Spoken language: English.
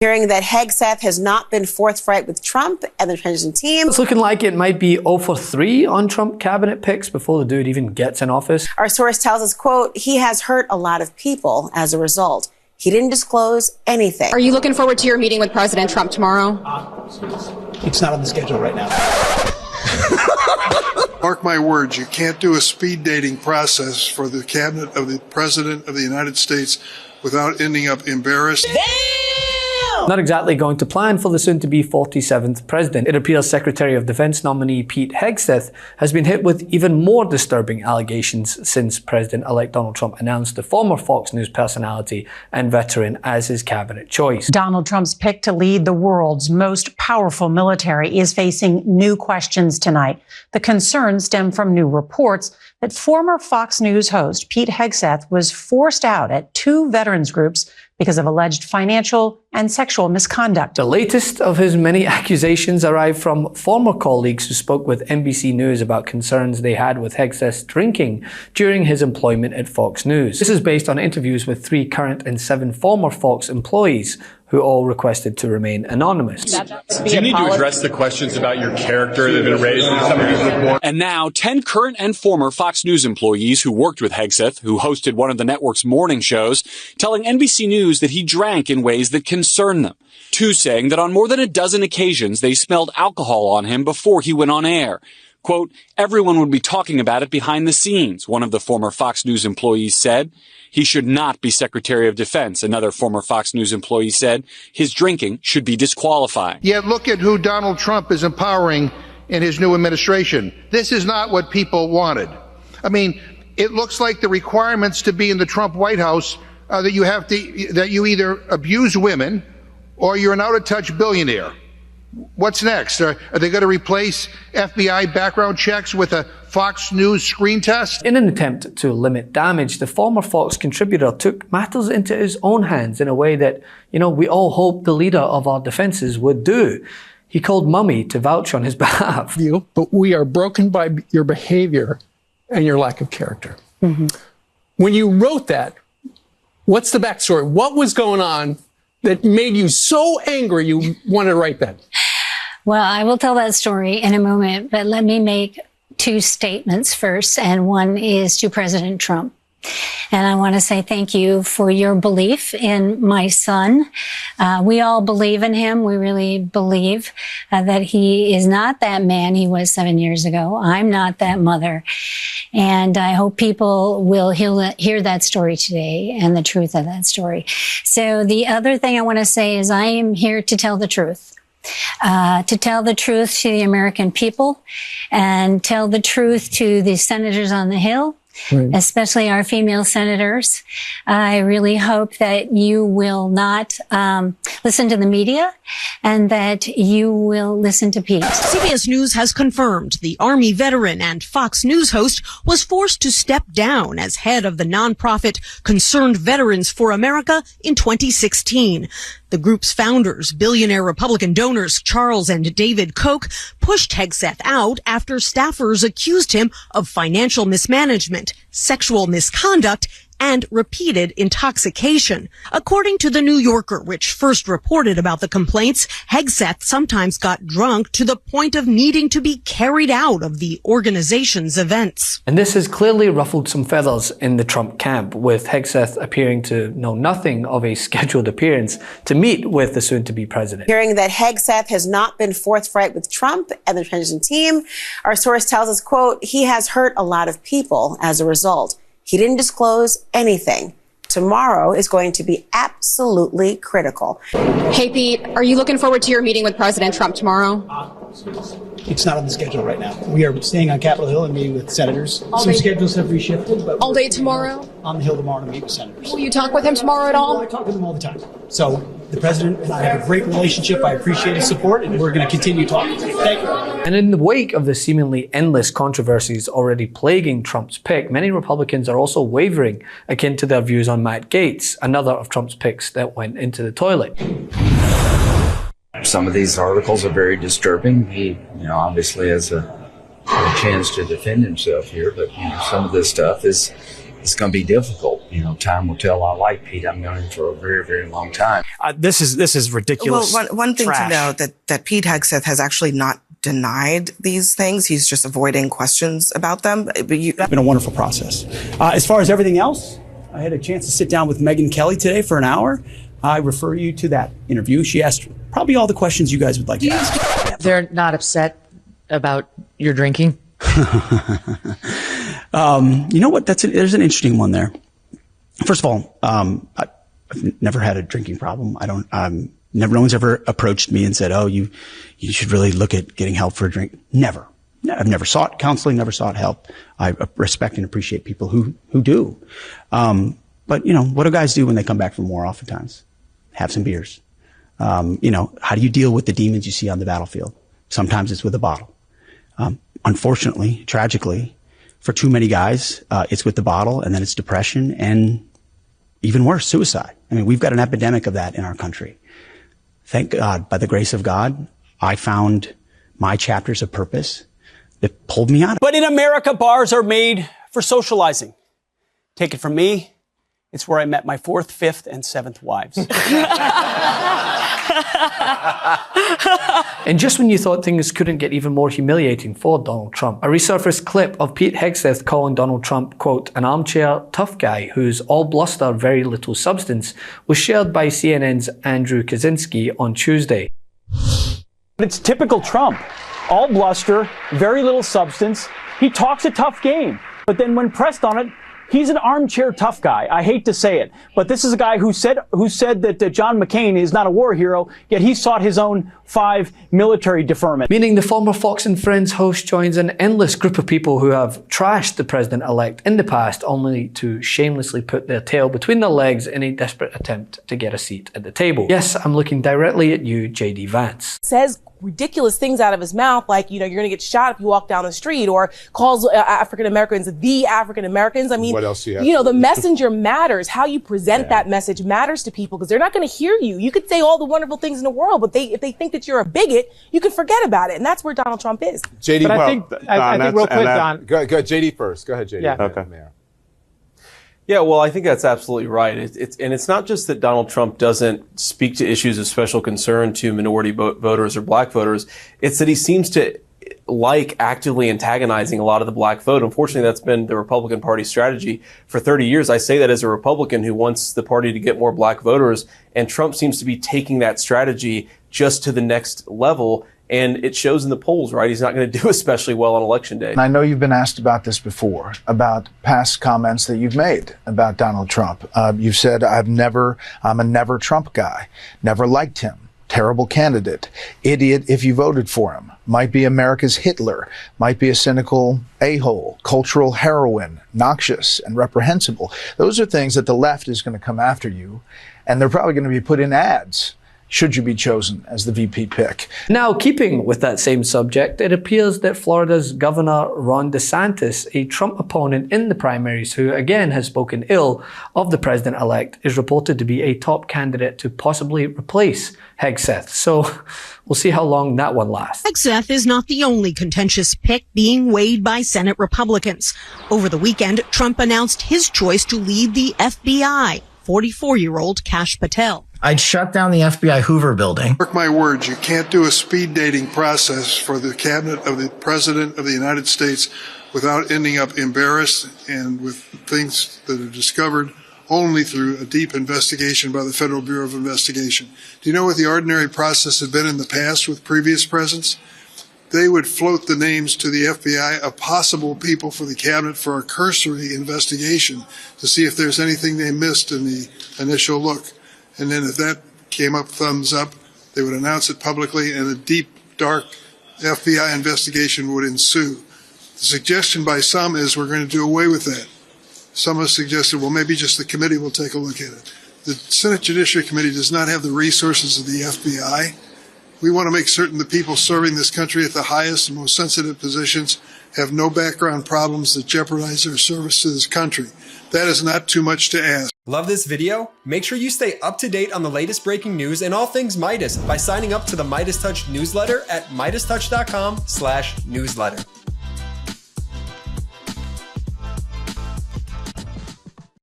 Hearing that Hegseth has not been forthright with Trump and the transition team. It's looking like it might be 0 for 3 on Trump cabinet picks before the dude even gets in office. Our source tells us, quote, he has hurt a lot of people as a result. He didn't disclose anything. Are you looking forward to your meeting with President Trump tomorrow? It's not on the schedule right now. Mark my words, you can't do a speed dating process for the cabinet of the President of the United States without ending up embarrassed. Not exactly going to plan for the soon-to-be 47th president. It appears Secretary of Defense nominee Pete Hegseth has been hit with even more disturbing allegations since President-elect Donald Trump announced the former Fox News personality and veteran as his cabinet choice. Donald Trump's pick to lead the world's most powerful military is facing new questions tonight. The concerns stem from new reports that former Fox News host Pete Hegseth was forced out at 2 veterans groups because of alleged financial and sexual misconduct. The latest of his many accusations arrived from former colleagues who spoke with NBC News about concerns they had with Hegseth's drinking during his employment at Fox News. This is based on interviews with 3 current and 7 former Fox employees who all requested to remain anonymous. Do you need to address the questions about your character that have been raised in some of these reports? And now, 10 current and former Fox News employees who worked with Hegseth, who hosted one of the network's morning shows, telling NBC News that he drank in ways that concern them. 2 saying that on more than a dozen occasions they smelled alcohol on him before he went on air. Quote, everyone would be talking about it behind the scenes, one of the former Fox News employees said. He should not be Secretary of Defense, another former Fox News employee said. His drinking should be disqualified. Yet look at who Donald Trump is empowering in his new administration. This is not what people wanted. I mean, it looks like the requirements to be in the Trump White House are that you either abuse women or you're an out-of-touch billionaire. What's next? Are they going to replace FBI background checks with a Fox News screen test? In an attempt to limit damage, the former Fox contributor took matters into his own hands in a way that, we all hoped the leader of our defenses would do. He called Mummy to vouch on his behalf. But we are broken by your behavior and your lack of character. Mm-hmm. When you wrote that, what's the backstory? What was going on that made you so angry you wanted to write that? Well, I will tell that story in a moment, but let me make 2 statements first, and one is to President Trump. And I want to say thank you for your belief in my son. We all believe in him. We really believe that he is not that man he was 7 years ago. I'm not that mother. And I hope people will hear that story today and the truth of that story. So the other thing I want to say is I am here to tell the truth. To tell the truth to the American people and tell the truth to the senators on the Hill. Right. Especially our female senators. I really hope that you will not listen to the media and that you will listen to Pete. CBS News has confirmed the Army veteran and Fox News host was forced to step down as head of the nonprofit Concerned Veterans for America in 2016. The group's founders, billionaire Republican donors Charles and David Koch, pushed Hegseth out after staffers accused him of financial mismanagement, sexual misconduct, and repeated intoxication. According to The New Yorker, which first reported about the complaints, Hegseth sometimes got drunk to the point of needing to be carried out of the organization's events. And this has clearly ruffled some feathers in the Trump camp, with Hegseth appearing to know nothing of a scheduled appearance to meet with the soon-to-be president. Hearing that Hegseth has not been forthright with Trump and the transition team, our source tells us, quote, he has hurt a lot of people as a result. He didn't disclose anything. Tomorrow is going to be absolutely critical. Hey, Pete, are you looking forward to your meeting with President Trump tomorrow? It's not on the schedule right now. We are staying on Capitol Hill and meeting with senators. Some schedules have reshifted, but all day tomorrow? On the Hill tomorrow to meet with senators. Will you talk with him tomorrow at all? Well, I talk with him all the time. So the president and I have a great relationship. I appreciate his support, and we're going to continue talking. Thank you. And in the wake of the seemingly endless controversies already plaguing Trump's pick, many Republicans are also wavering, akin to their views on Matt Gaetz, another of Trump's picks that went into the toilet. Some of these articles are very disturbing. He, obviously has a chance to defend himself here, but some of this stuff is it's going to be difficult. You know, time will tell. I like Pete. I've known him for a very, very long time. This is ridiculous. Well, one thing trash. to note that Pete Hegseth has actually not denied these things. He's just avoiding questions about them. But It's been a wonderful process. As far as everything else, I had a chance to sit down with Megyn Kelly today for an hour. I refer you to that interview. She asked probably all the questions you guys would like to ask. They're not upset about your drinking? You know what? There's an interesting one there. First of all, I've never had a drinking problem. No one's ever approached me and said, "Oh, you should really look at getting help for a drink." Never. I've never sought counseling, never sought help. I respect and appreciate people who do. But you know, what do guys do when they come back from war? Oftentimes, have some beers. You know, how do you deal with the demons you see on the battlefield? Sometimes it's with a bottle. Unfortunately, tragically, for too many guys, it's with the bottle, and then it's depression, and even worse, suicide. I mean, we've got an epidemic of that in our country. Thank God, by the grace of God, I found my chapters of purpose that pulled me out of it. But in America, bars are made for socializing. Take it from me, it's where I met my 4th, 5th, and 7th wives. And just when you thought things couldn't get even more humiliating for Donald Trump, a resurfaced clip of Pete Hegseth calling Donald Trump, quote, an armchair tough guy who's all bluster, very little substance, was shared by CNN's Andrew Kaczynski on Tuesday. It's typical Trump. All bluster, very little substance. He talks a tough game, but then when pressed on it, he's an armchair tough guy. I hate to say it, but this is a guy who said that John McCain is not a war hero, yet he sought his own 5 military deferment. Meaning the former Fox and Friends host joins an endless group of people who have trashed the president-elect in the past, only to shamelessly put their tail between their legs in a desperate attempt to get a seat at the table. Yes, I'm looking directly at you, JD Vance. Says ridiculous things out of his mouth, like, you're going to get shot if you walk down the street, or calls African Americans the African Americans. I mean, what else do you have the messenger matters. How you present that message matters to people, because they're not going to hear you. You could say all the wonderful things in the world, but if they think that you're a bigot, you can forget about it. And that's where Donald Trump is. JD, but I think real quick, Don. Go JD first. Go ahead, JD. Yeah. Okay. Yeah, well, I think that's absolutely right. It's not just that Donald Trump doesn't speak to issues of special concern to minority voters or black voters. It's that he seems to like actively antagonizing a lot of the black vote. Unfortunately, that's been the Republican Party's strategy for 30 years. I say that as a Republican who wants the party to get more black voters, and Trump seems to be taking that strategy just to the next level. And it shows in the polls, right? He's not going to do especially well on Election Day. I know you've been asked about this before, about past comments that you've made about Donald Trump. You've said, I'm a never Trump guy, never liked him, terrible candidate, idiot if you voted for him, might be America's Hitler, might be a cynical a-hole, cultural heroine, noxious and reprehensible. Those are things that the left is going to come after you, and they're probably going to be put in ads should you be chosen as the VP pick. Now, keeping with that same subject, it appears that Florida's Governor Ron DeSantis, a Trump opponent in the primaries who again has spoken ill of the president-elect, is reported to be a top candidate to possibly replace Hegseth. So we'll see how long that one lasts. Hegseth is not the only contentious pick being weighed by Senate Republicans. Over the weekend, Trump announced his choice to lead the FBI, 44-year-old Kash Patel. I'd shut down the FBI Hoover building. Mark my words, you can't do a speed dating process for the cabinet of the President of the United States without ending up embarrassed and with things that are discovered only through a deep investigation by the Federal Bureau of Investigation. Do you know what the ordinary process had been in the past with previous presidents? They would float the names to the FBI of possible people for the cabinet for a cursory investigation to see if there's anything they missed in the initial look. And then if that came up thumbs up, they would announce it publicly, and a deep, dark FBI investigation would ensue. The suggestion by some is we're going to do away with that. Some have suggested, well, maybe just the committee will take a look at it. The Senate Judiciary Committee does not have the resources of the FBI. We want to make certain the people serving this country at the highest and most sensitive positions have no background problems that jeopardize their service to this country. That is not too much to ask. Love this video? Make sure you stay up to date on the latest breaking news and all things Meidas by signing up to the MeidasTouch newsletter at MeidasTouch.com/newsletter.